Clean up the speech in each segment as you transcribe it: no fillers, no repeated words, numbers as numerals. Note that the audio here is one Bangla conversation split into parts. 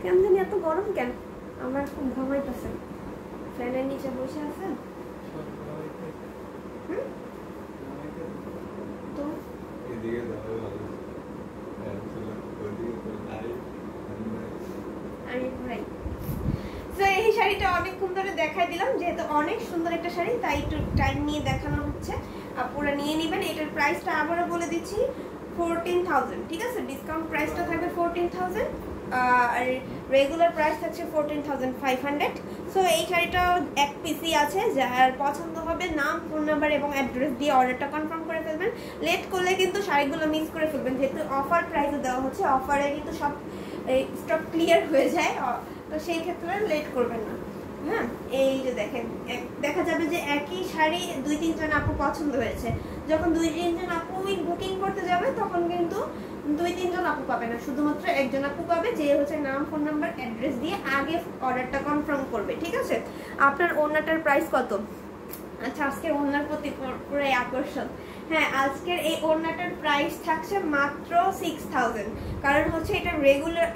কেন জানি এত গরম কেন? আমার খুব ঘামাইতেছে। ফ্যানের নিচে বসে আছেন? তো আমি ঘুরাই। তো এই শাড়িটা অনেকক্ষণ ধরে দেখাই দিলাম, যেহেতু অনেক সুন্দর একটা শাড়ি তাই একটু টাইম নিয়ে দেখানো হচ্ছে। আপনারা নিয়ে নেবেন। এটার প্রাইসটা আবারও বলে দিচ্ছি 14,000, ঠিক আছে? ডিসকাউন্ট প্রাইসটা থাকবে 14,000 আর রেগুলার প্রাইস থাকছে 14,500। সো এই শাড়িটা এক পিসই আছে, যার পছন্দ হবে নাম, ফোন নাম্বার এবং অ্যাড্রেস দিয়ে অর্ডারটা কনফার্ম করে ফেলবেন। লেট করলে কিন্তু শাড়িগুলো মিস করে ফেলবেন, যেহেতু অফার প্রাইসে দেওয়া হচ্ছে। অফারে কিন্তু সব স্টক ক্লিয়ার হয়ে যায়, তো সেই ক্ষেত্রে লেট করবেন না। হ্যাঁ, এই যে দেখেন, দেখা যাবে যে একই শাড়ি 2-3 জন আপু পছন্দ হয়েছে। যখন 2-3 জন আপু বুকিং করতে যাবে তখন কিন্তু 2-3 জন আপু পাবে না, শুধুমাত্র একজন আপু পাবে, যে হচ্ছে নাম, ফোন নাম্বার, অ্যাড্রেস দিয়ে আগে অর্ডারটা কনফার্ম করবে, ঠিক আছে? আপনার ওড়নাটার প্রাইস কত? আচ্ছা, আজকের ওড়নার প্রতি পুরাই আকর্ষণ। হ্যাঁ, আজকের এই ওড়নাটার প্রাইস থাকছে মাত্র 6,000। কারণ হচ্ছে এটা রেগুলার,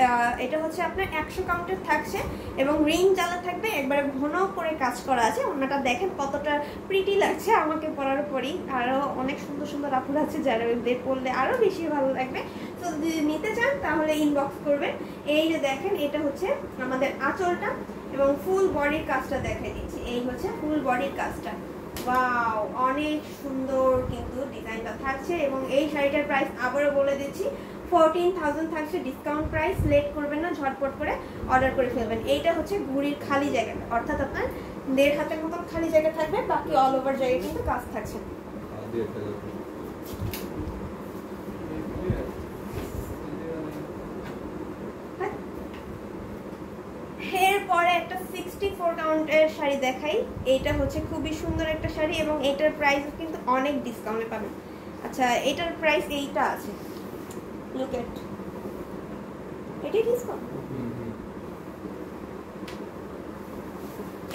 এটা হচ্ছে আপনার 100 কাউন্টের থাকছে এবং রিং জ্বালা থাকবে, একবারে ঘন করে কাজ করা আছে। ওড়নাটা দেখেন কতটা প্রিটি লাগছে আমাকে পরার পরই। আরও অনেক সুন্দর সুন্দর আপুর আছে যারা ওদের পরলে আরও বেশি ভালো লাগবে। তো যদি নিতে চান তাহলে ইনবক্স করবেন। এই যে দেখেন, এটা হচ্ছে আমাদের আঁচলটা এবং ফুল বডির কাজটা দেখাই দিচ্ছি। এই হচ্ছে ফুল বডির কাজটা। ওয়াও, অনেক সুন্দর কিন্তু ডিজাইনটা থাকছে। এবং এই শাড়িটার প্রাইস আবারও বলে দিচ্ছি 14,000 থাকছে ডিসকাউন্ট প্রাইস। লেট করবেন না, ঝটপট করে অর্ডার করে ফেলবেন। এইটা হচ্ছে ঘুড়ির খালি জায়গাটা, অর্থাৎ আপনার 1.5 হাতের মতন খালি জায়গা থাকবে, বাকি অল ওভার জায়গায় কিন্তু কাজ থাকছে। এরপরে একটা 64 কাউন্টের শাড়ি দেখাই। এইটা হচ্ছে খুবই সুন্দর একটা শাড়ি এবং এটার প্রাইস কিন্তু অনেক ডিসকাউন্টে পাবেন। আচ্ছা, এটার প্রাইস এইটা আছে, লুক এট, এটাই ডিসকাউন্ট।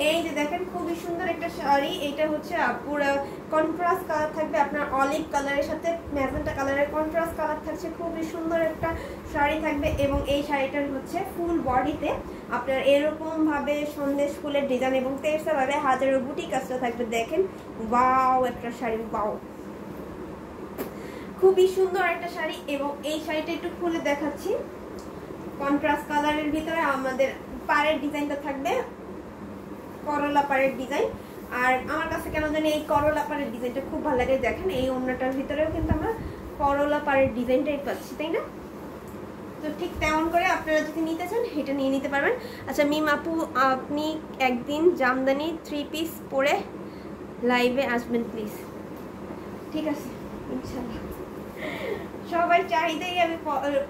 এই যে দেখেন, খুবই সুন্দর একটা শাড়ি। এটা হচ্ছে পুরো কন্ট্রাস্ট কালার থাকবে, আপনার অলিভ কালারের সাথে ম্যাজেন্টা কালারের কন্ট্রাস্ট কালার থাকছে। খুবই সুন্দর একটা শাড়ি থাকবে এবং এই শাড়িটার হচ্ছে ফুল বডিতে আপনার এরকম ভাবে সন্দেশ ফুলের ডিজাইন এবং তেরসা ভাবে হাজারো বুটি কাজটা থাকবে। দেখেন, ওয়াও একটা শাড়ি, ওয়াও, খুবই সুন্দর একটা শাড়ি। এবং এই শাড়িটা একটু খুলে দেখাচ্ছি। কন্ট্রাস্ট কালারের ভিতরে আমাদের পাড়ের ডিজাইনটা থাকবে করলা পাড়ের ডিজাইন। আর আমার কাছে কেন জানি এই করলা পাড়ের ডিজাইনটা খুব ভালো লাগে। দেখেন, এই ওড়নাটার ভিতরেও কিন্তু আমরা করলা পাড়ের ডিজাইনটাই পাচ্ছি, তাই না? তো ঠিক তেমন করে আপনারা যদি নিতে চান এটা নিয়ে নিতে পারবেন। আচ্ছা মিম আপু, আপনি একদিন জামদানি 3 পিস পরে লাইভে আসবেন প্লিজ। ঠিক আছে, ইনশাআল্লাহ। সবাই চাহিদাই আমি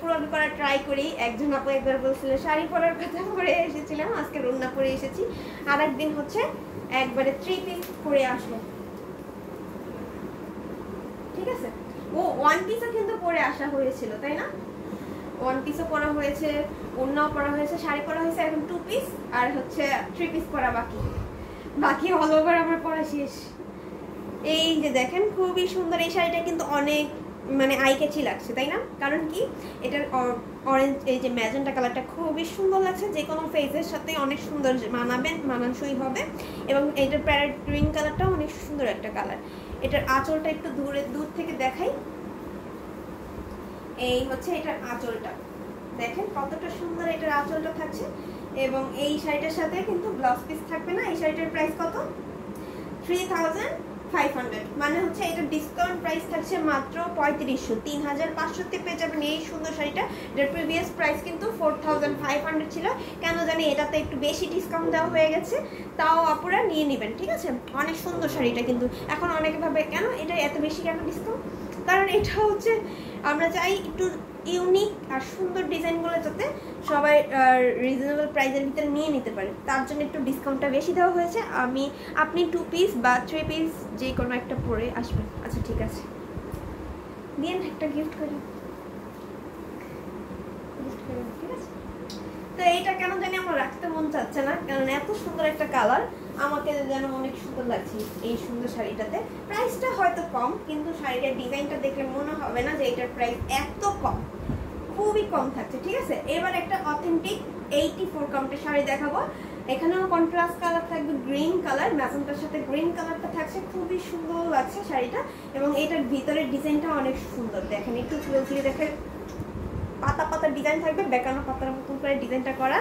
পূরণ করার ট্রাই করি। একজন আপু একবার বলছিল শাড়ি পরার কথা পরে এসেছিলাম, আজকে ওড়না পরে এসেছি। আর একদিন হচ্ছে একবারে 3 পিস পরে আসবো, ঠিক আছে? ও 1 পিসও কিন্তু পরে আসা হয়েছিল, তাই না? 1 পিসও পরা হয়েছে, ওড়নাও পরা হয়েছে, শাড়ি পরা হয়েছে। এখন 2 পিস আর হচ্ছে 3 পিস পরা বাকি অল ওভার আমার পরা শেষ। এই যে দেখেন, খুবই সুন্দর এই শাড়িটা কিন্তু অনেক মানে আই ক্যাচি লাগছে, তাই না? কারণ কি, এটার অরেঞ্জ এই যে ম্যাজেন্টা কালারটা খুবই সুন্দর লাগছে, যে কোনো ফেসের সাথে অনেক সুন্দর মানানসই হবে। এবং এটার প্যারেট গ্রিন কালারটাও অনেক সুন্দর একটা কালার। এটার আঁচলটা একটু দূর থেকে দেখাই। এই হচ্ছে এটার আঁচলটা, দেখেন কতটা সুন্দর এটার আঁচলটা থাকছে। এবং এই শাড়িটার সাথে কিন্তু ব্লাউজ পিস থাকবে না। এই শাড়িটার প্রাইস কত? 3,500, মানে হচ্ছে এটা ডিসকাউন্ট প্রাইস থাকছে মাত্র 3500। 3,500-তে পেয়ে যাবেন এই সুন্দর শাড়িটা। এটার প্রিভিয়াস প্রাইস কিন্তু 4,500 ছিল। কেন জানি এটাতে একটু বেশি ডিসকাউন্ট দেওয়া হয়ে গেছে, তাও আপনারা নিয়ে নেবেন, ঠিক আছে? অনেক সুন্দর শাড়িটা কিন্তু। এখন অনেকে ভাবে কেন এটা এত বেশি কেন ডিসকাউন্ট, কারণ এটা হচ্ছে আমরা চাই একটু ইউনিক আর সুন্দর ডিজাইনগুলো যাতে সবাই রিজনেবল প্রাইসের ভিতরে নিয়ে নিতে পারে, তার জন্য একটু ডিসকাউন্টটা বেশি দেওয়া হয়েছে। আপনি 2 পিস বা 3 পিস যে কোনো একটা পরে আসবেন। আচ্ছা ঠিক আছে, দিন একটা গিফট করি, ঠিক আছে? তো এইটা কেন জানি আমার রাখতে মন চাচ্ছে না, কারণ এত সুন্দর একটা কালার, আমাকে যেন অনেক সুন্দর লাগছে এই সুন্দর শাড়িটাতে। প্রাইসটা হয়তো কম, কিন্তু শাড়িটার ডিজাইনটা দেখলে মনে হবে না যে এটার প্রাইস এত কম। খুবই কম থাকছে, ঠিক আছে। এবার একটা অথেন্টিক 84 কাউন্টের শাড়ি দেখাবো। এখানেও কন্ট্রাস্ট কালার থাকবে, গ্রিন কালার, ম্যাজেন্টার সাথে গ্রিন কালারটা থাকছে, খুবই সুন্দর লাগছে শাড়িটা। এবং এটার ভিতরের ডিজাইনটা অনেক সুন্দর, দেখেন একটু ক্লোজলি দেখেন, পাতা পাতা ডিজাইন থাকবে, বেকানো পাতার মতন করে ডিজাইনটা করা।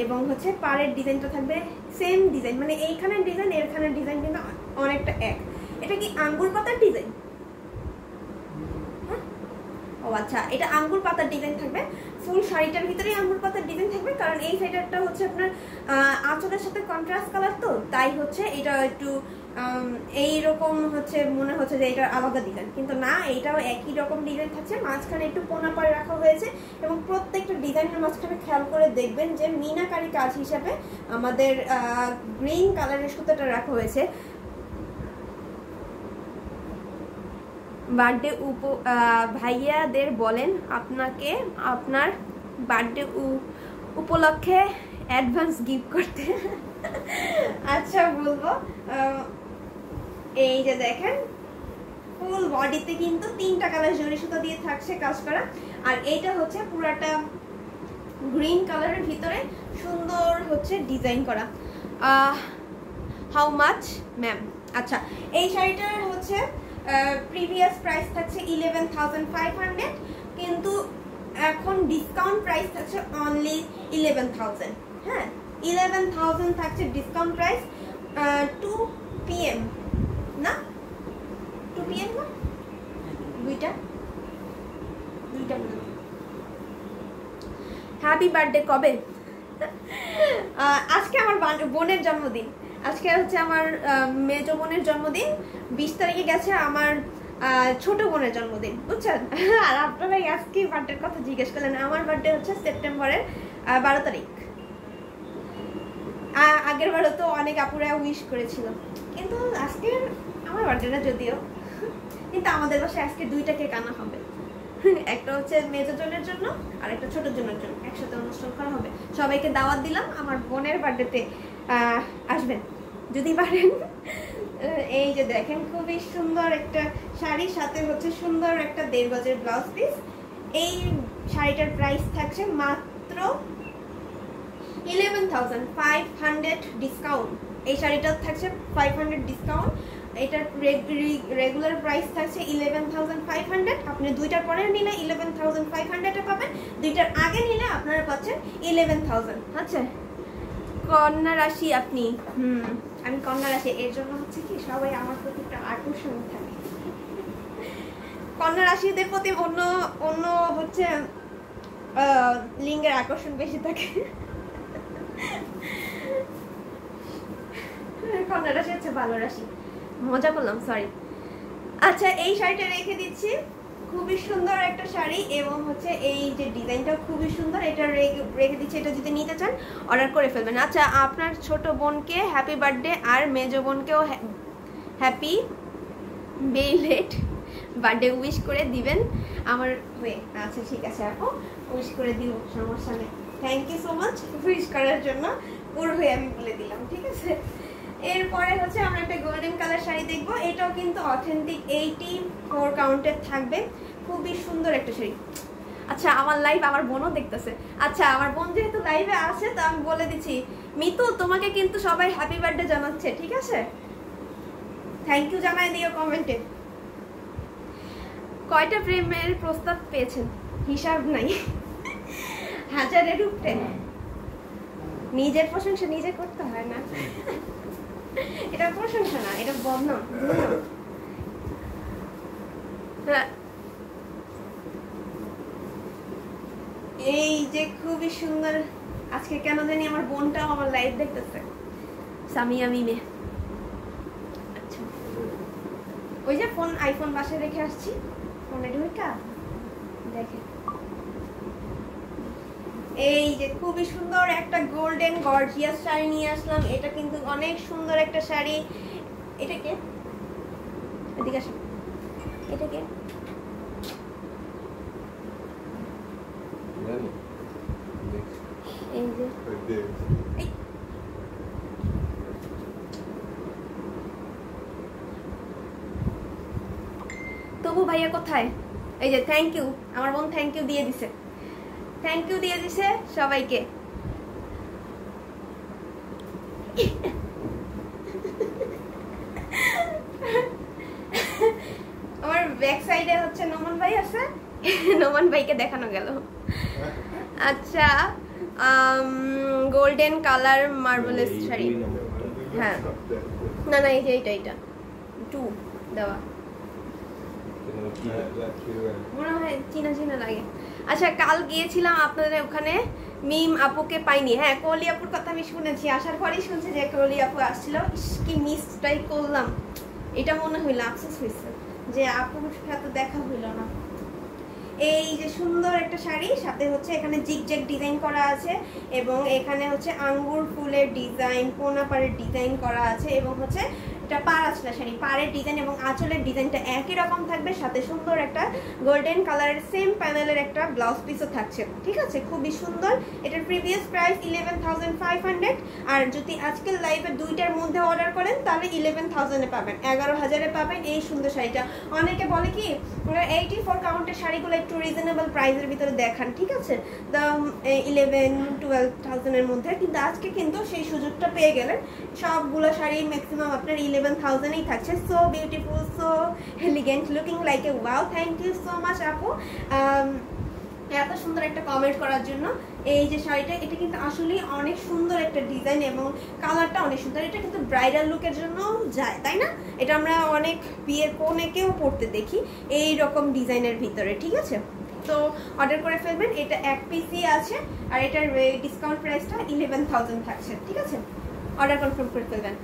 এবং হচ্ছে পাড়ের ডিজাইনটা থাকবে সেম ডিজাইন, মানে এইখানের ডিজাইন এরখানের ডিজাইন কিন্তু অনেকটা এক। এটা কি আঙ্গুর পাতার ডিজাইন? ও আচ্ছা, এটা আঙ্গুর পাতার ডিজাইন থাকবে। ফুল শাড়িটার ভিতরেই আঙ্গুর পাতার ডিজাইন থাকবে, কারণ এই সাইডারটা হচ্ছে আপনার আঁচলের সাথে কন্ট্রাস্ট কালার, তো তাই হচ্ছে এটা একটু এইরকম হচ্ছে মনে হচ্ছে যে এটা আলাদা ডিজাইন, কিন্তু না, এইটাও একই রকম ডিজাইন থাকছে। মাঝখানে একটু পোনা পাড়ে রাখা হয়েছে এবং প্রত্যেকটা ডিজাইনের মাঝখানে খেয়াল করে দেখবেন যে মিনাকারি কাজ হিসাবে আমাদের গ্রিন কালারের সুতোটা রাখা হয়েছে। বার্থডে ভাইয়াদের বলেন আপনাকে আপনার বার্থডে উপলক্ষে অ্যাডভান্স গিফট করতে। আচ্ছা বলবো, এই যে দেখেন ফুল বডিতে কিন্তু 3টা কালার জরি সুতো দিয়ে থাকছে কাজ করা। আর এইটা হচ্ছে পুরাটা গ্রিন কালারের ভিতরে সুন্দর হচ্ছে ডিজাইন করা। How much ma'am? আচ্ছা, এই শাড়িটার হচ্ছে প্রিভিয়াস প্রাইস থাকছে 11,500, কিন্তু এখন ডিসকাউন্ট প্রাইস থাকছে অনলি 11,000। হ্যাঁ, 11,000 থাকছে ডিসকাউন্ট প্রাইস। 2 PM না, 2 PM না, দুইটা হ্যাপি বার্থডে কবে? আজকে আমার বোনের জন্মদিন, আজকে হচ্ছে আমার মেজো বোনের জন্মদিন। 20 তারিখে গেছে আমার ছোট বোনের জন্মদিন, বুঝছেন। আর আপনারা আজকে বার্থডের কথা জিজ্ঞেস করলেন। আমার বার্থডে হচ্ছে সেপ্টেম্বরের 12 তারিখ। আগের বারও তো অনেক আপুরা উইশ করেছিল, কিন্তু আজকে আমার বার্থডেটা যদিও, কিন্তু আমাদের বাসায় আজকে 2টা কেক আনা হবে। একটা হচ্ছে মেজো জনের জন্য আর একটা ছোট জনের জন্য, একসাথে অনুষ্ঠান করা হবে। সবাইকে দাওয়াত দিলাম আমার বোনের বার্থডেতে, আসবেন যদি পারেন। এই যে দেখেন খুবই সুন্দর একটা শাড়ির সাথে হচ্ছে সুন্দর একটা 1.5 গজের ব্লাউজ পিস। এই শাড়িটার প্রাইস থাকছে মাত্র 11,500 ডিসকাউন্ট। এই শাড়িটা থাকছে 500 ডিসকাউন্ট। এটার রেগুলার প্রাইস থাকছে 11,500। আপনি 2টার পরে নিলে 11,500 পাবেন, 2টার আগে নিলে আপনারা পাচ্ছেন 11,000। আচ্ছা, কন্যা রাশি আপনি? আমি কন্যা রাশি, এর জন্য হচ্ছে কি সবাই আমার প্রতি একটা আকর্ষণ থাকে। কন্যা রাশিদের প্রতি অন্য অন্য হচ্ছে লিঙ্গের আকর্ষণ বেশি থাকে। কন্যা রাশি হচ্ছে ভালো রাশি, মজা করলাম, সরি। আচ্ছা, এই শাড়িটা রেখে দিচ্ছি, খুবই সুন্দর একটা শাড়ি এবং হচ্ছে এই যে ডিজাইনটা খুবই সুন্দর। এটা রেখে দিচ্ছি, এটা যদি নিতে চান অর্ডার করে ফেলবেন। আচ্ছা, আপনার ছোট বোনকে হ্যাপি বার্থডে আর মেজো বোনকেও হ্যাপি বেলেট বার্থডে উইশ করে দিবেন আমার হয়ে। আচ্ছা ঠিক আছে আপু, উইশ করে দিব, সমস্যা নেই। Thank you so much wish করার জন্য, ওর হয়ে আমি বলে দিলাম, ঠিক আছে। এরপরে হচ্ছে আমরা একটা গোল্ডেন কালার শাড়ি দেখবো। এটাও কিন্তু অথেন্টিক 84 কাউন্টের থাকবে, খুবই সুন্দর একটা শাড়ি। আচ্ছা, আমার লাইভ আমার বোনও দেখতেছে। আচ্ছা, আমার বোন যেহেতু লাইভে আছে তো আমি বলে দিচ্ছি, মিতু তোমাকে কিন্তু সবাই হ্যাপি বার্থডে জানাচ্ছে, ঠিক আছে। থ্যাংক ইউ জানাই দিও কমেন্টে। কয়টা প্রেমের প্রস্তাব পেয়েছেন? হিসাব নাই, হাজারের উপরে। নিজের প্রশংসা নিজে করতে হয় না, এটা প্রশংসা না, এটা বদনাম। এই যে খুবই সুন্দর, আজকে কেন জানি আমার বোনটাও আমার লাইভ দেখতেছে, সামিয়া মিমে। আচ্ছা, ওই যে ফোন আইফোন বাসায় রেখে আসছি, ফোনে ঢুকা দেখে। এই যে খুবই সুন্দর একটা গোল্ডেন গর্জিয়াস শাড়ি নিয়ে আসলাম। এটা কিন্তু অনেক সুন্দর একটা শাড়ি। এটা কে? এদিকে আসো। এটা কে? এই যে তবু ভাইয়া কোথায়? এই যে থ্যাংক ইউ, আমার বোন থ্যাংক ইউ দিয়ে দিছে। থ্যাংক ইউ দিয়ে দিছে সবাইকে। আমার ব্যাক সাইডে হচ্ছে নোমান ভাই আছে, নোমান ভাইকে দেখানো গেল। আচ্ছা গোল্ডেন কালার মার্বেলেস শাড়ি, হ্যাঁ না না এই যে এইটা 2 দেওয়া মনে হয় চিনা চিনা লাগে। আচ্ছা কাল গিয়েছিলাম আপনাদের ওখানে, মিম আপুকে পাইনি। হ্যাঁ কোহলি আপুর কথা আমি শুনেছি, আসার পরেই শুনছি যে কোহলি আপু আসছিল। কি মিসটাই করলাম, এটা মনে হইলো আফসোস হয়েছে যে আপুর সাথে দেখা হইল না। এই যে সুন্দর একটা শাড়ি, সাথে হচ্ছে এখানে জিগজ্যাগ ডিজাইন করা আছে এবং এখানে হচ্ছে আঙ্গুর ফুলের ডিজাইন, কোনা পাড়ের ডিজাইন করা আছে এবং হচ্ছে এটা পাড় আঁচলা শাড়ি, পাড়ের ডিজাইন এবং আঁচলের ডিজাইনটা একই রকম থাকবে, সাথে সুন্দর একটা গোল্ডেন কালারের সেম প্যানেলের একটা ব্লাউজ পিসও থাকছে। ঠিক আছে, খুবই সুন্দর। এটার প্রিভিয়াস প্রাইস 11,500, আর যদি আজকের লাইভে দুইটার মধ্যে অর্ডার করেন তাহলে 11,000-এ পাবেন, 11,000-এ পাবেন এই সুন্দর শাড়িটা। অনেকে বলে কি 84 কাউন্টের শাড়িগুলো একটু রিজনেবল প্রাইসের ভিতরে দেখান, ঠিক আছে, 11-12,000-এর মধ্যে, কিন্তু আজকে কিন্তু সেই সুযোগটা পেয়ে গেলেন। সবগুলো শাড়ি ম্যাক্সিমাম আপনার 11,000-এই থাকছে। So beautiful, so elegant, looking like a wow. Thank you so much আপু এত সুন্দর একটা কমেন্ট করার জন্য। এই যে শাড়িটা, এটা কিন্তু আসলে অনেক সুন্দর একটা ডিজাইন এবং কালারটা অনেক সুন্দর। এটা কিন্তু ব্রাইডাল লুকের জন্য যায়, তাই না? এটা আমরা অনেক বিয়ের কনেকেও পরতে দেখি এই রকম ডিজাইনের ভিতরে। ঠিক আছে, তো অর্ডার করে ফেলবেন। এটা এক পিসই আছে আর এটার ডিসকাউন্ট প্রাইসটা 11,000 থাকছে। ঠিক আছে, অর্ডার কনফার্ম করে ফেলবেন।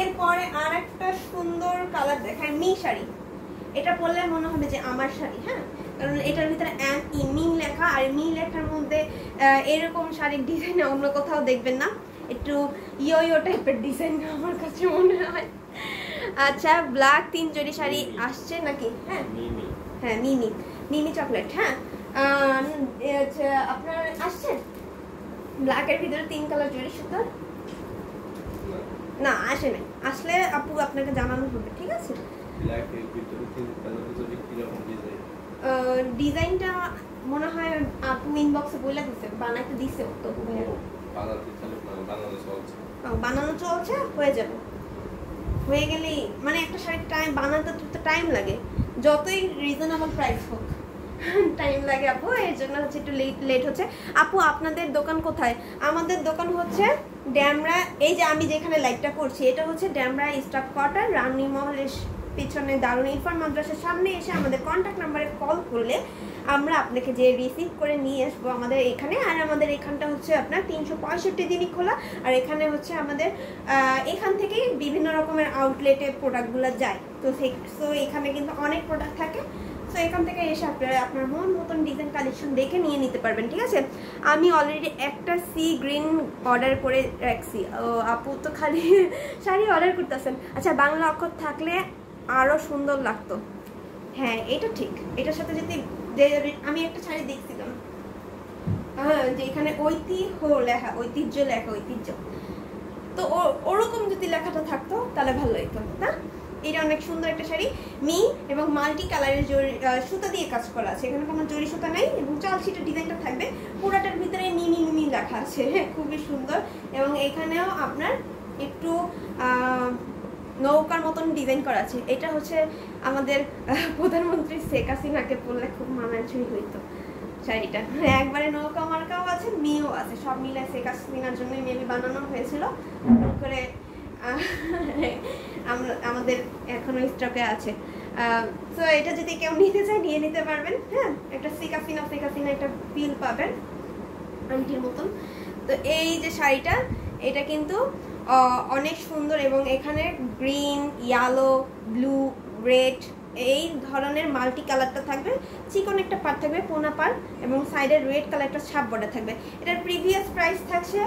এরপরে আর একটা সুন্দর কালার দেখায়, মি শাড়ি। এটা পরলে মনে হবে যে আমার শাড়ি, হ্যাঁ, কারণ এটার ভিতরে মি লেখা, আর মি লেখার মধ্যে এরকম শাড়ির ডিজাইন অন্য কোথাও দেখবেন না, একটু ইয়ো টাইপের ডিজাইন আমার কাছে মনে হয়। আচ্ছা ব্ল্যাক 3 জড়ি শাড়ি আসছে নাকি? হ্যাঁ হ্যাঁ মিমি চকলেট, হ্যাঁ আপনার আসছে ব্ল্যাকের ভিতরে 3 কালার জড়ি সুন্দর না আসে নাই, আসলে আপু আপনাকে জানানো হবে। ঠিক আছে, ডিজাইনটা মনে হয় আপু ইনবক্সে বলে দিছে, বানাইতে দিছে তো বানানো চলছে, হয়ে যাবে। হয়ে গেলেই মানে একটা শাড়ির টাইম বানাতে তো টাইম লাগে, যতই রিজনেবল প্রাইস হোক টাইম লাগে আপু, এর জন্য হচ্ছে একটু লেট হচ্ছে। আপু আপনাদের দোকান কোথায়? আমাদের দোকান হচ্ছে ড্যামরা, এই যে আমি যেখানে লাইভটা করছি এটা হচ্ছে ড্যামরা স্টাফ কোয়ার্টার, রানী মহলের পিছনে দারুন ইরফান মাদ্রাসার সামনে এসে আমাদের কন্ট্যাক্ট নাম্বারে কল করলে আমরা আপনাকে যে রিসিভ করে নিয়ে আসবো আমাদের এখানে। আর আমাদের এখানটা হচ্ছে আপনার 365 দিনই খোলা, আর এখানে হচ্ছে আমাদের এখান থেকেই বিভিন্ন রকমের আউটলেটে প্রোডাক্টগুলো যায়। তো এখানে কিন্তু অনেক প্রোডাক্ট থাকে, সো এখান থেকে এসে আপনারা আপনার মন মতন ডিজাইন কালেকশন দেখে নিয়ে নিতে পারবেন। ঠিক আছে, আমি অলরেডি একটা সি গ্রিন অর্ডার করে রাখছি। আপু তো খালি শাড়ি অর্ডার করতেছেন। আচ্ছা বাংলা অক্ষর থাকলে আরও সুন্দর লাগতো। হ্যাঁ এটা ঠিক, এটার সাথে যদি আমি একটা শাড়ি দেখছিলাম, হ্যাঁ যে এখানে ঐতিহ্য লেখা, ঐতিহ্য লেখা, ঐতিহ্য, তো ওরকম যদি লেখাটা থাকতো তাহলে ভালো হতো না? এটা অনেক সুন্দর একটা শাড়ি, মি এবং মাল্টি কালারের সুতা দিয়ে কাজ করা আছে, এখানে কোনো জরি সুতা নেই এবং চালশিটের ডিজাইনটা থাকবে, পুরাটার ভিতরে মিমি মিমি লেখা আছে, খুবই সুন্দর। এবং এখানেও আপনার একটু নৌকার মতন ডিজাইন করা আছে। এটা হচ্ছে আমাদের প্রধানমন্ত্রী শেখ হাসিনাকে পরলে খুব মানানসই হইতো শাড়িটা। একবারে নৌকা মার্কাও আছে, মেয়েও আছে, সব মিলে শেখ হাসিনার জন্যই মেবি বানানো হয়েছিল করে। আমাদের এখনো স্টকে আছে, তো এটা যদি কেউ নিতে চায় নিয়ে নিতে পারবেন। হ্যাঁ একটা শেখ হাসিনা একটা ফিল পাবেন আন্টির মতন। তো এই যে শাড়িটা, এটা কিন্তু অনেক সুন্দর এবং এখানে গ্রিন, ইয়েলো, ব্লু, রেড এই ধরনের মাল্টি কালারটা থাকবে, চিকন একটা পার থাকবে পোনা পার এবং সাইডের রেড কালারটা ছাপ বর্ডার থাকবে। এটার প্রিভিয়াস প্রাইস থাকছে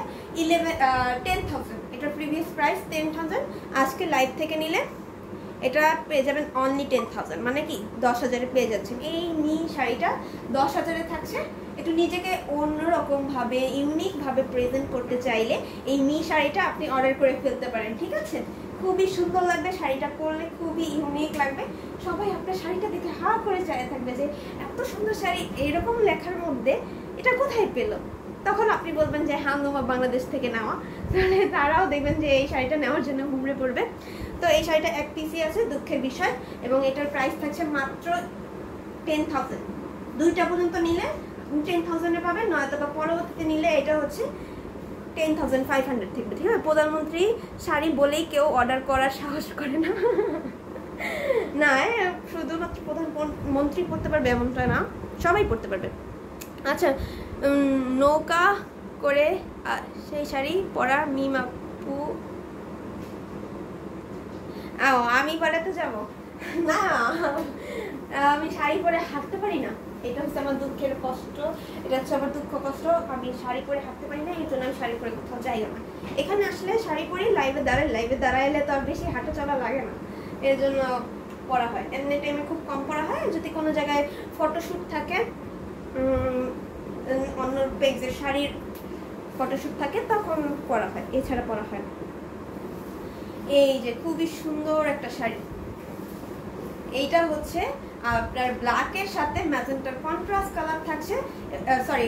10,000, এটার প্রিভিয়াস প্রাইস 10,000। আজকে লাইভ থেকে নিলে এটা পেয়ে যাবেন অনলি 10,000, মানে কি 10,000-এ পেয়ে যাচ্ছেন। এই মি শাড়িটা 10,000-এ থাকছে। একটু নিজেকে অন্যরকমভাবে ইউনিকভাবে প্রেজেন্ট করতে চাইলে এই মি শাড়িটা আপনি অর্ডার করে ফেলতে পারেন। ঠিক আছে, খুবই সুন্দর লাগবে, শাড়িটা পরলে খুবই ইউনিক লাগবে। সবাই আপনার শাড়িটা দেখে হা করে চায় থাকবে যে এত সুন্দর শাড়ি এরকম লেখার মধ্যে এটা কোথায় পেলো। তখন আপনি বলবেন যে হ্যান্ডলুম বাংলাদেশ থেকে নেওয়া, তাহলে তারাও দেখবেন যে এই শাড়িটা নেওয়ার জন্য হুমড়ে পড়বে। তো এই শাড়িটা এক পিসই আছে, দুঃখের বিষয়, এবং এটার প্রাইস থাকছে মাত্র 10,000। 2টা পর্যন্ত নিলে 10,000-এ পাবেন, নয়তো বা পরবর্তীতে নিলে এটা হচ্ছে 10,500 থাকবে। ঠিক আছে, প্রধানমন্ত্রী শাড়ি বলেই কেউ অর্ডার করার সাহস করে না। না, শুধুমাত্র প্রধানমন্ত্রী পড়তে পারবে এমনটা না, সবাই পড়তে পারবে। আচ্ছা, নৌকা করে সেই শাড়ি পরা মিম আপু, আমি পড়াতে যাব না, আমি শাড়ি পরে হাঁটতে পারি না, এটা হচ্ছে আমার দুঃখের কষ্ট, এটা হচ্ছে আমার দুঃখ কষ্ট। আমি শাড়ি পরে হাঁটতে পারি না, এই জন্য আমি শাড়ি পরে কোথাও যাই না। এখানে আসলে শাড়ি পরে লাইভে দাঁড়াইলে তো আর বেশি হাঁটা চলা লাগে না, এর জন্য পরা হয়। এমনি টাইমে খুব কম পরা হয়, যদি কোনো জায়গায় ফটোশ্যুট থাকে, অন্য পেজের শাড়ির ফটোশ্যুট থাকে তখন পরা হয়, এছাড়া পরা হয় না। এই যে খুবই সুন্দর একটা শাড়ি, এইটা হচ্ছে আপনার ব্ল্যাকের সাথে ম্যাজেন্টার কন্ট্রাস্ট কালার থাকছে, সরি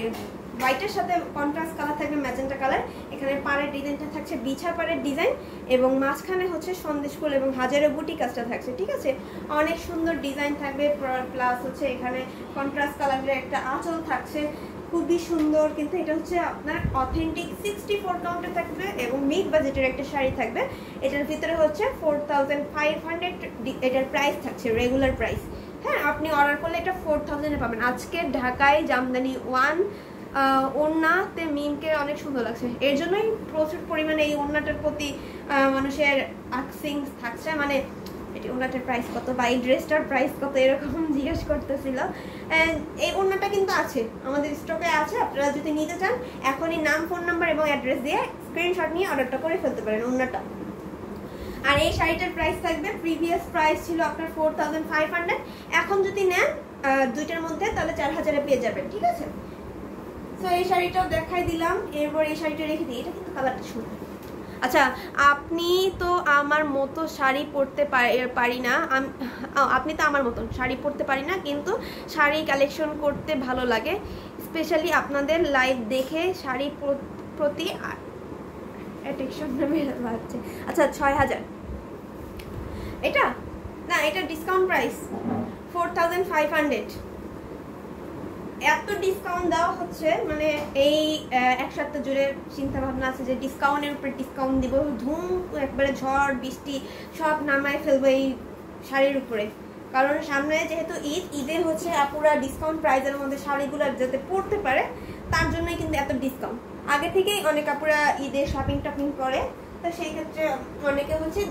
হোয়াইটের সাথে কন্ট্রাস্ট কালার থাকবে ম্যাজেন্টা কালার। এখানে পাড়ের ডিজাইনটা থাকছে বিছা পাড়ের ডিজাইন, এবং মাঝখানে হচ্ছে সন্দেশ ফুল এবং হাজারো বুটি কাজটা থাকছে। ঠিক আছে, অনেক সুন্দর ডিজাইন থাকবে, প্লাস হচ্ছে এখানে কন্ট্রাস্ট কালারের একটা আঁচল থাকছে, খুবই সুন্দর। কিন্তু এটা হচ্ছে আপনার অথেন্টিক 64 কাউন্টে থাকবে এবং মিড বাজেটের একটা শাড়ি থাকবে। এটার ভিতরে হচ্ছে 4,500 এটার প্রাইস থাকছে, রেগুলার প্রাইস। হ্যাঁ, আপনি অর্ডার করলে এটা 4,000-এ পাবেন। আজকে ঢাকায় জামদানি 1 ওড়নাতে মিমকে অনেক সুন্দর লাগছে, এর জন্যই প্রচুর পরিমাণে এই ওড়নাটার প্রতি মানুষের আকসিং থাকছে। মানে এটি ওড়নাটার প্রাইস কত বা এই ড্রেসটার প্রাইস কত এরকম জিজ্ঞেস করতেছিল। এই ওড়নাটা কিন্তু আছে, আমাদের স্টকে আছে, আপনারা যদি নিতে চান এখনই নাম, ফোন নাম্বার এবং অ্যাড্রেস দিয়ে স্ক্রিনশট নিয়ে অর্ডারটা করে ফেলতে পারেন ওড়নাটা। আর এই শাড়িটার প্রাইস থাকবে, প্রিভিয়াস প্রাইস ছিল আপনার 4,500, এখন যদি নেন দুইটার মধ্যে তাহলে 4,000-এ পেয়ে যাবেন। ঠিক আছে, তো এই শাড়িটাও দেখাই দিলাম, এরপর এই শাড়িটা রেখে দিই, এটা কিন্তু কালারটা সুন্দর। আচ্ছা, আপনি তো আমার মতো শাড়ি পরতে পারি না, আপনি তো আমার মতন শাড়ি পরতে পারি না, কিন্তু শাড়ি কালেকশন করতে ভালো লাগে, স্পেশালি আপনাদের লাইভ দেখে শাড়ি প্রতি অ্যাট্রাকশন বাড়ছে। আচ্ছা, 6,000 এটা না, এটা ডিসকাউন্ট প্রাইস 4,500। এত ডিসকাউন্ট দেওয়া হচ্ছে, মানে এই এক সপ্তাহ জুড়ে চিন্তা ভাবনা আছে যে ডিসকাউন্টের উপরে ডিসকাউন্ট দিব, ধুম একবারে ঝড় বৃষ্টি সব নামায় ফেলবো এই শাড়ির উপরে। কারণ সামনে যেহেতু ঈদে হচ্ছে আপুরা ডিসকাউন্ট প্রাইসের মধ্যে শাড়িগুলো যাতে পরতে পারে, তার জন্যই কিন্তু এত ডিসকাউন্ট। আগে থেকেই অনেক আপুরা ঈদে শপিং টপিং করে, তো সেই ক্ষেত্রে অনেকে হচ্ছে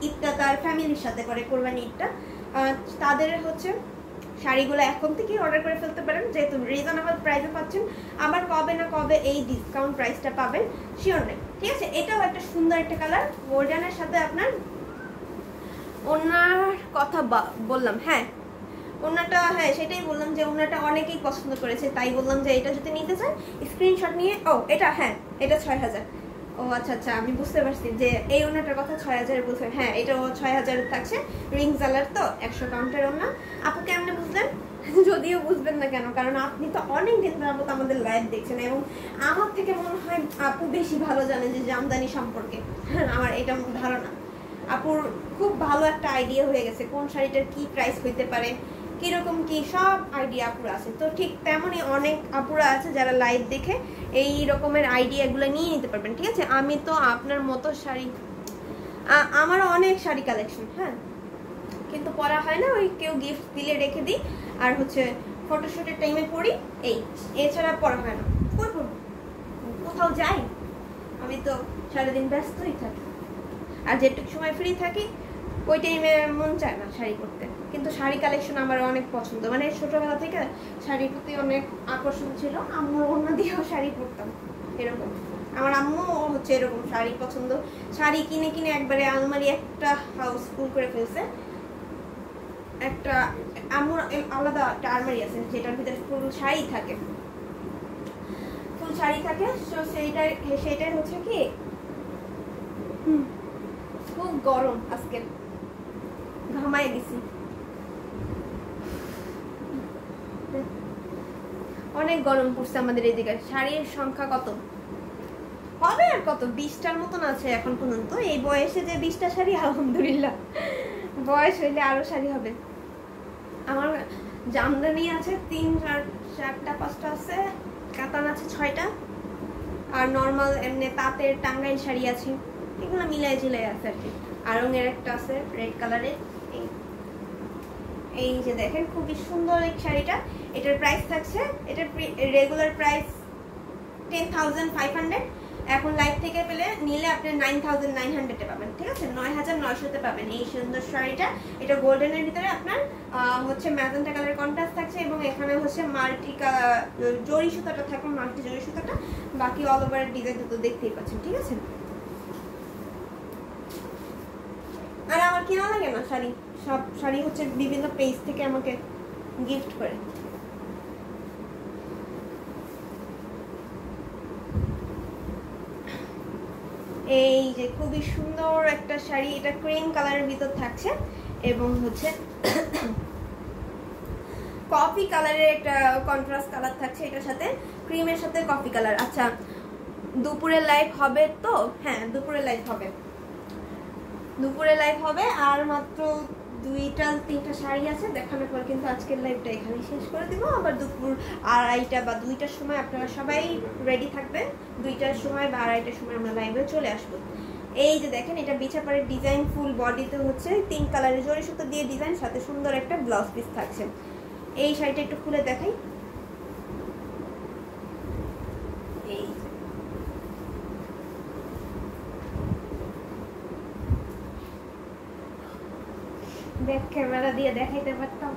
ঈদটা তার ফ্যামিলির সাথে করে, কোরবানি ঈদটা, তাদের হচ্ছে শাড়িগুলো এখন থেকেই অর্ডার করে ফেলতে পারেন, যেহেতু রিজনেবল প্রাইসে পাচ্ছেন। আবার কবে না কবে এই ডিসকাউন্ট প্রাইসটা পাবেন শিওর নেই। ঠিক আছে, এটাও একটা সুন্দর একটা কালার, গোল্ডেনের সাথে আপনার ওনার কথা বললাম। হ্যাঁ, ওনাটা, হ্যাঁ সেটাই বললাম যে ওনাটা অনেকেই পছন্দ করেছে, তাই বললাম যে এটা যদি নিতে চান স্ক্রিনশট নিয়ে। ও এটা, হ্যাঁ এটা 6,000। ও আচ্ছা আচ্ছা, আমি বুঝতে পারছি যে এই ওনাটার কথা 6,000 বলছে। হ্যাঁ, এটাও 6,000 থাকছে, রিং জালার তো 100 কাউন্টের ওনা। আপু কেমনে বুঝলেন? যদিও বুঝবেন না কেন, কারণ আপনি তো অনেক দিন যাবত আমাদের লাইভ দেখছেন, এবং আমার থেকে মনে হয় আপু বেশি ভালো জানে যে জামদানি সম্পর্কে। আমার এটা ধারণা, আপুর খুব ভালো একটা আইডিয়া হয়ে গেছে কোন শাড়িটার কি প্রাইস হইতে পারে, কিরকম কি সব আইডিয়া আপুরা আছে। তো ঠিক তেমনই অনেক আপুরা আছে যারা লাইভ দেখে এই রকমের আইডিয়াগুলো নিয়ে নিতে পারবেন। ঠিক আছে, আমি তো আপনার মতো শাড়ি, আমারও অনেক শাড়ি কালেকশন, হ্যাঁ, কিন্তু পরা হয় না, ওই কেউ গিফট দিলে রেখে দিই, আর হচ্ছে ফটোশ্যুটের টাইমে পরি, এই এছাড়া পরা হয় না। কই পরবো, কোথাও যাই, আমি তো সারাদিন ব্যস্তই থাকি, আর যেটুকু সময় ফ্রি থাকি ওই টাইমে মন চায় না শাড়ি পরতে। কিন্তু শাড়ি কালেকশন আমার অনেক পছন্দ, মানে ছোটবেলা থেকে শাড়ির প্রতি অনেক আকর্ষণ ছিল, আম্মুর অন্য দিয়েও শাড়ি পরতাম এরকম। আমার আম্মু হচ্ছে এরকম শাড়ি পছন্দ, শাড়ি কিনে কিনে একবারে আলমারি একটা হাউস ফুল করে ফেলছে। একটা আম্মুর আলাদা একটা আলমারি আছে যেটার ভিতরে ফুল শাড়ি থাকে, ফুল শাড়ি থাকে। তো সেইটাই হচ্ছে কি খুব গরম আজকে, ঘামায় গেছি। অনেক গরম পড়ছে আমাদের এদিকে। শাড়ির সংখ্যা কত হবে আর কত, 20টার মতন আছে এখন পর্যন্ত। এই বয়সে যে 20টা শাড়ি, আলহামদুলিল্লাহ। বয়স হইলে আরো শাড়ি হবে। আমার জামদানি আছে 3 4টা 5টা আছে, কাতান আছে 6টা, আর নর্মাল এমনি তাঁতের টাঙ্গাইল শাড়ি আছে, এগুলো মিলাই ঝিলাই আছে আর কি। আরঙের একটা আছে রেড কালারের। এই যে দেখেন খুবই সুন্দর এই শাড়িটা। এটার প্রাইস থাকছে, এটার রেগুলার প্রাইস 10,500। এখন লাইভ থেকে পেলে নিলে আপনি 9,900 পাবেন, ঠিক আছে? 9,900 পাবেন এই সুন্দর শাড়িটা। এটা গোল্ডেনের ভিতরে আপনার হচ্ছে ম্যাজেন্টা কালার কন্ট্রাস্ট থাকছে, এবং এখানে হচ্ছে মাল্টি জরি সুতাটা থাকবে, মাল্টি জরি সুতাটা। বাকি অল ওভার ডিজাইন তো দেখতেই পাচ্ছেন, ঠিক আছে? আর আমার কেনা লাগে না শাড়ি, সব শাড়ি হচ্ছে বিভিন্ন পেজ থেকে আমাকে গিফট করে। এই যে খুবই সুন্দর একটা শাড়ি, এটা ক্রিম কালারের ভিতর থাকছে এবং হচ্ছে কফি কালারের একটা কন্ট্রাস্ট কালার থাকছে এটার সাথে, ক্রিমের সাথে কফি কালার। আচ্ছা, দুপুরে লাইভ হবে তো? হ্যাঁ, দুপুরে লাইভ হবে, দুপুরে লাইভ হবে। আর মাত্র 2-3টা শাড়ি আছে দেখানোর পর কিন্তু আজকের লাইভটা এখানেই শেষ করে দিব। আবার দুপুর 2:30 বা 2টার সময় আপনারা সবাই রেডি থাকবেন। 2টার সময় বা 2:30টার সময় আমরা লাইভে চলে আসবো। এই যে দেখেন, এটা বিছাপাড়ের ডিজাইন, ফুল বডিতে হচ্ছে 3 কালারের জরি সুতো দিয়ে ডিজাইন, সাথে সুন্দর একটা ব্লাউজ পিস থাকছে। এই শাড়িটা একটু খুলে দেখাই। এই দেখ, ক্যামেরা দিয়ে দেখাইতে পারতাম।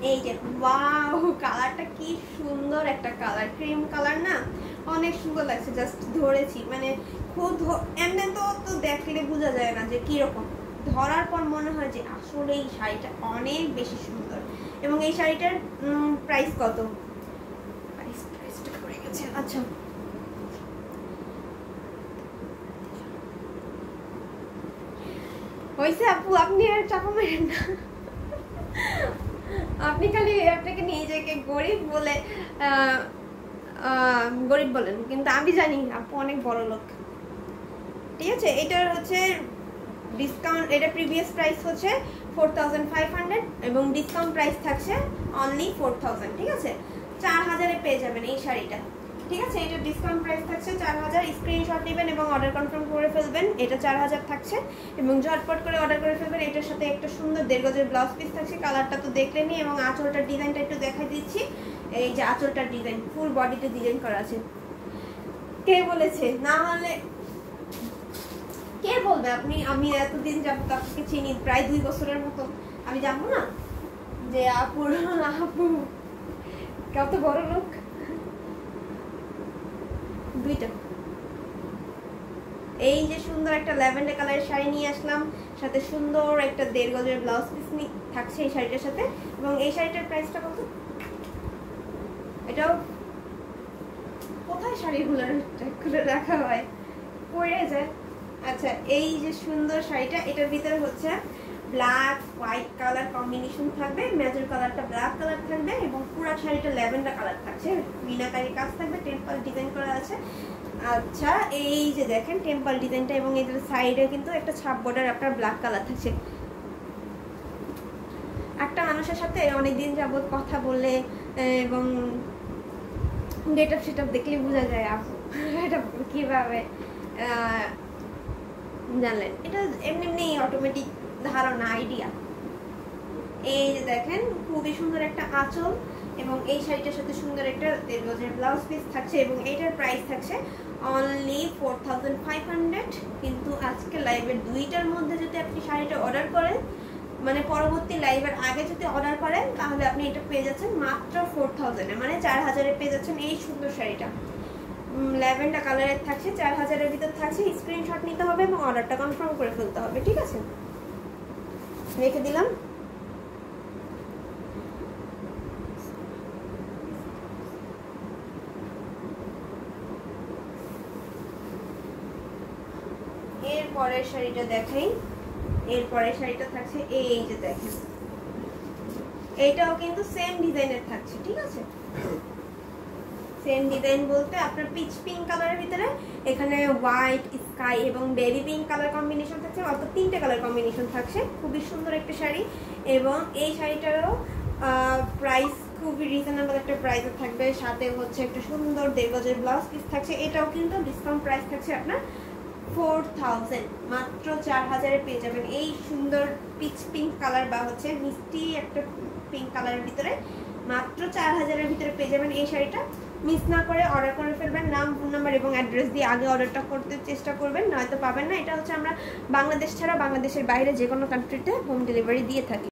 এই যে ওয়াও, কালারটা কি সুন্দর একটা কালার, ক্রিম কালার না, অনেক সুন্দর লাগছে। জাস্ট ধরেছি, মানে খুব এমনি তো দেখলে বোঝা যায় না যে কিরকম, ধরার পর মনে হয় যে আসলে এই শাড়িটা অনেক বেশি সুন্দর। এবং এই শাড়িটার প্রাইস কত? প্রাইসটা পড়ে গেছে। আচ্ছা, হয়েছে আপু, আপনি আর চাপা মারেন না। আপনি খালি আপনাকে নিজেকে গরিব বলে গরিব বলেন, কিন্তু আমি জানি আপু অনেক বড় লোক, ঠিক আছে? এটার হচ্ছে ডিসকাউন্ট, এটা প্রিভিয়াস প্রাইস হচ্ছে 4,500 এবং ডিসকাউন্ট প্রাইস থাকছে অনলি 4,000, ঠিক আছে? 4,000-এ পেয়ে যাবেন এই শাড়িটা, ঠিক আছে? এটা ডিসকাউন্ট প্রাইস থাকছে 4,000। স্ক্রিনশট নেবেন এবং অর্ডার কনফার্ম করে ফেলবেন। এটা 4,000 থাকছে এবং ঝটপট করে অর্ডার করে ফেলবেন। এটার সাথে একটা সুন্দর 1.5 গজের ব্লাউজ পিস থাকছে। কালারটা তো দেখলেনই, এবং আঁচলটার ডিজাইনটা একটু দেখাই দিচ্ছি। এই যে আঁচলটার ডিজাইন, ফুল বডিতে ডিজাইন করা আছে। কে বলেছে? না হলে কে বলবে? আমি এতদিন যাবত আপনাকে চিনি, প্রায় 2 বছরের মতো। আমি জানবো না যে আপু কত বড় লোক? 2টা। এই যে সুন্দর একটা ল্যাভেন্ডার কালারের শাড়ি নিয়ে আসলাম, সাথে সুন্দর একটা 1.5 গজের ব্লাউজ পিস থাকছে এই শাড়িটার সাথে। এবং এই শাড়িটার প্রাইসটা কত? এটাও কোথায় শাড়িগুলো খুলে রাখা হয়, পড়ে যায়। আচ্ছা, এই যে সুন্দর শাড়িটা, এটার ভিতরে হচ্ছে ব্ল্যাক হোয়াইট কালার কম্বিনেশন থাকবে, মেজর কালারটা ব্ল্যাক কালার থাকবে এবং পুরো শাড়িটা ল্যাভেন্ডার কালার থাকছে। মিনাকারি কাজ থাকবে, টেম্পল ডিজাইন করা আছে। আচ্ছা, এই যে দেখেন টেম্পল ডিজাইনটা, এবং এদের সাইডে কিন্তু একটা ছাপ বর্ডার আপনার ব্ল্যাক কালার থাকছে। একটা মানুষের সাথে অনেকদিন যাবত কথা বলে এবং গেট আপ সেট আপ দেখলে বোঝা যায় আপু এটা কিভাবে জানলেন। এটা এমনি এমনি অটোমেটিক ধারণা, আইডিয়া। এই যে দেখেন খুবই সুন্দর একটা আঁচল, এবং এই শাড়িটার সাথে সুন্দর একটা 1.5 গজের ব্লাউজ পিস থাকছে, এবং এইটার প্রাইস থাকছে অনলি 4,500। কিন্তু আজকে লাইভের 2টার মধ্যে যদি আপনি শাড়িটা অর্ডার করেন, মানে পরবর্তী লাইভের আগে যদি অর্ডার করেন, তাহলে আপনি এটা পেয়ে যাচ্ছেন মাত্র 4,000-এ, মানে 4,000-এ পেয়ে যাচ্ছেন এই সুন্দর শাড়িটা। ল্যাভেন্ডার কালারের থাকছে, 4,000-এর ভিতর থাকছে। স্ক্রিনশট নিতে হবে এবং অর্ডারটা কনফার্ম করে ফেলতে হবে, ঠিক আছে? রেখে দিলাম। পরের শাড়িটা দেখাই। এরপরের শাড়িটা থাকছে এই যে দেখেন, এইটাও কিন্তু সেম ডিজাইনের থাকছে, ঠিক আছে? সেম ডিজাইন বলতে আপনার পিচ পিঙ্ক কালারের ভিতরে এখানে হোয়াইট, স্কাই এবং বেবি পিঙ্ক কালার কম্বিনেশন থাকছে, অর্থাৎ 3টে কালার কম্বিনেশন থাকছে। খুবই সুন্দর একটা শাড়ি এবং এই শাড়িটারও প্রাইস খুবই রিজনেবল একটা প্রাইসে থাকবে। সাথে হচ্ছে একটা সুন্দর 1.5 গজের ব্লাউজ পিস থাকছে। এটাও কিন্তু ডিসকাউন্ট প্রাইস থাকছে আপনার 4000, মাত্র 4000-এ পেয়ে যাবেন এই সুন্দর পিচ পিঙ্ক কালার বা হচ্ছে মিষ্টি একটা পিঙ্ক কালারের ভিতরে মাত্র 4000-এর ভিতরে পেয়ে যাবেন এই শাড়িটা। মিস না করে অর্ডার করে ফেলবেন, নাম, ফোন নাম্বার এবং অ্যাড্রেস দিয়ে আগে অর্ডারটা করতে চেষ্টা করবেন, নয়তো পাবেন না। এটা হচ্ছে আমরা বাংলাদেশ ছাড়া বাংলাদেশের বাইরে যে কোনো কান্ট্রিতে হোম ডেলিভারি দিয়ে থাকি।